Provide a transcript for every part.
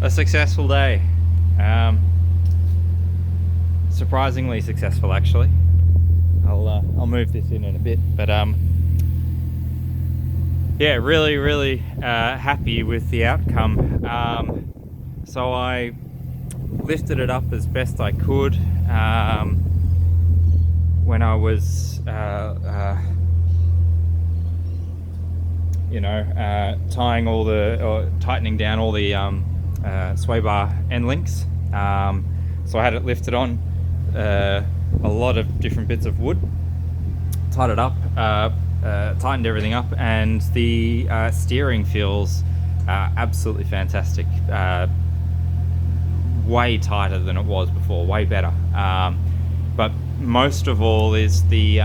A successful day. Surprisingly successful, actually. I'll move this in a bit, but yeah, really happy with the outcome. So I lifted it up as best I could when I was tying all the, or tightening down all the sway bar end links. So I had it lifted on a lot of different bits of wood, tied it up, tightened everything up, and the steering feels absolutely fantastic. Way tighter than it was before, way better. But most of all is the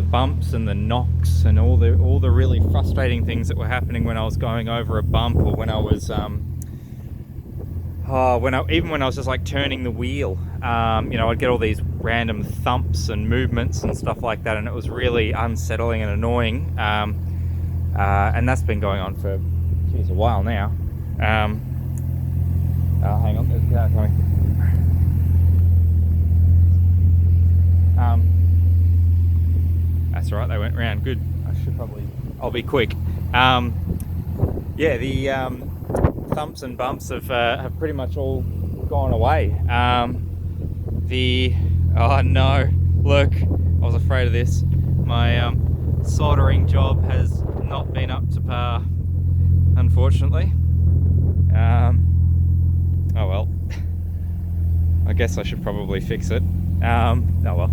bumps and the knocks and all the really frustrating things that were happening when I was going over a bump, or when I was even when I was just like turning the wheel. I'd get all these random thumps and movements and stuff like that, and it was really unsettling and annoying. And that's been going on for a while now. Hang on, there's a car coming. That's all right, they went round. Good. I'll be quick. The thumps and bumps have pretty much all gone away. Oh no, look, I was afraid of this. My soldering job has not been up to par, unfortunately. Oh well, I guess I should probably fix it. Oh well,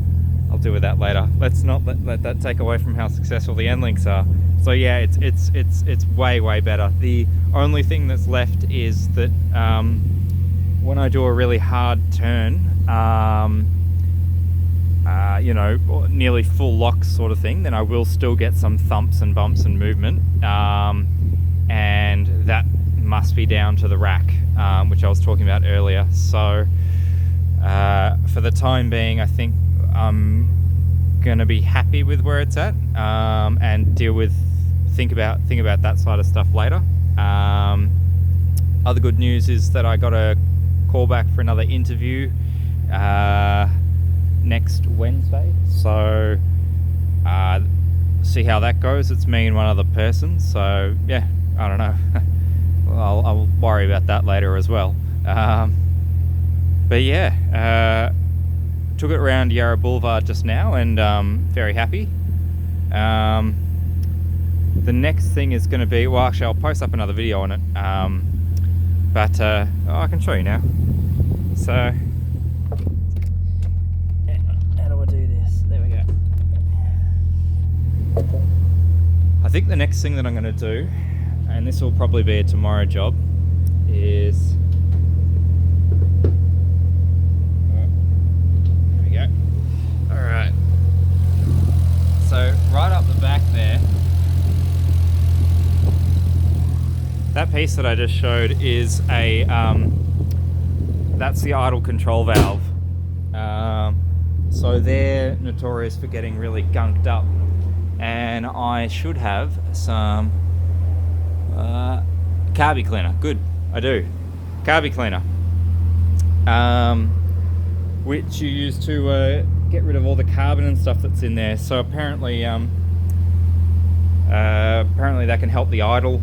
I'll deal with that later. Let's not let that take away from how successful the end links are. So yeah, it's way better. The only thing that's left is that when I do a really hard turn, nearly full lock sort of thing, then I will still get some thumps and bumps and movement, and that must be down to the rack, which I was talking about earlier. So for the time being, I think I'm gonna be happy with where it's at, and think about that side of stuff later. Other good news is that I got a call back for another interview next Wednesday, so see how that goes. It's me and one other person, so yeah, I don't know. I'll worry about that later as well. But yeah, took it around Yarra Boulevard just now, and very happy. The next thing is going to be, well, actually I'll post up another video on it, but I can show you now. So how do I do this? There we go. I think the next thing that I'm going to do, and this will probably be a tomorrow job, is there we go. Alright, so right up the back there, that piece that I just showed is a that's the idle control valve. So they're notorious for getting really gunked up, and I should have some carby cleaner. Good, I do. Carby cleaner, which you use to get rid of all the carbon and stuff that's in there. So apparently that can help the idle.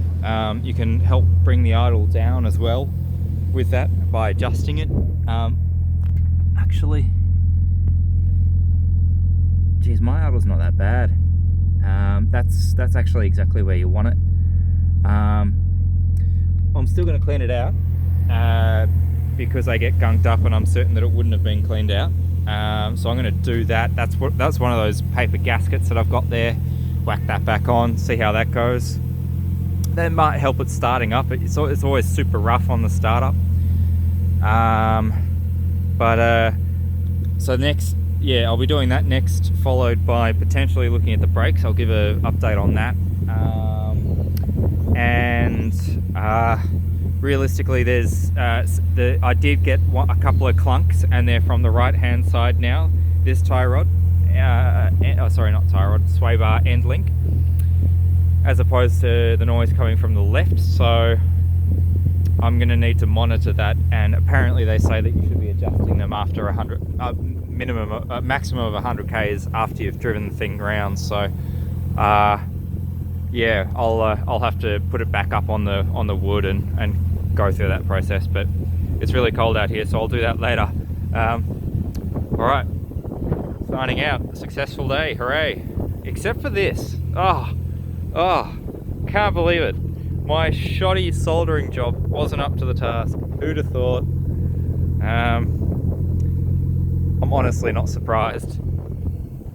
You can help bring the idle down as well with that by adjusting it. Actually, geez, my idle's not that bad. That's actually exactly where you want it. I'm still going to clean it out because I get gunked up and I'm certain that it wouldn't have been cleaned out. So I'm going to do that. That's one of those paper gaskets that I've got there. Whack that back on, see how that goes. That might help it starting up. It's always super rough on the startup. So next, yeah, I'll be doing that next, followed by potentially looking at the brakes. I'll give an update on that. Realistically, there's I did get a couple of clunks, and they're from the right hand side now. This tie rod, sorry, not tie rod, sway bar end link, as opposed to the noise coming from the left. So I'm going to need to monitor that, and apparently they say that you should be adjusting them after 100, maximum of 100 k's after you've driven the thing round. So yeah, I'll have to put it back up on the wood and go through that process. But it's really cold out here, so I'll do that later. All right, signing out. A successful day, hooray! Except for this. Oh, can't believe it. My shoddy soldering job wasn't up to the task. Who'd have thought? I'm honestly not surprised.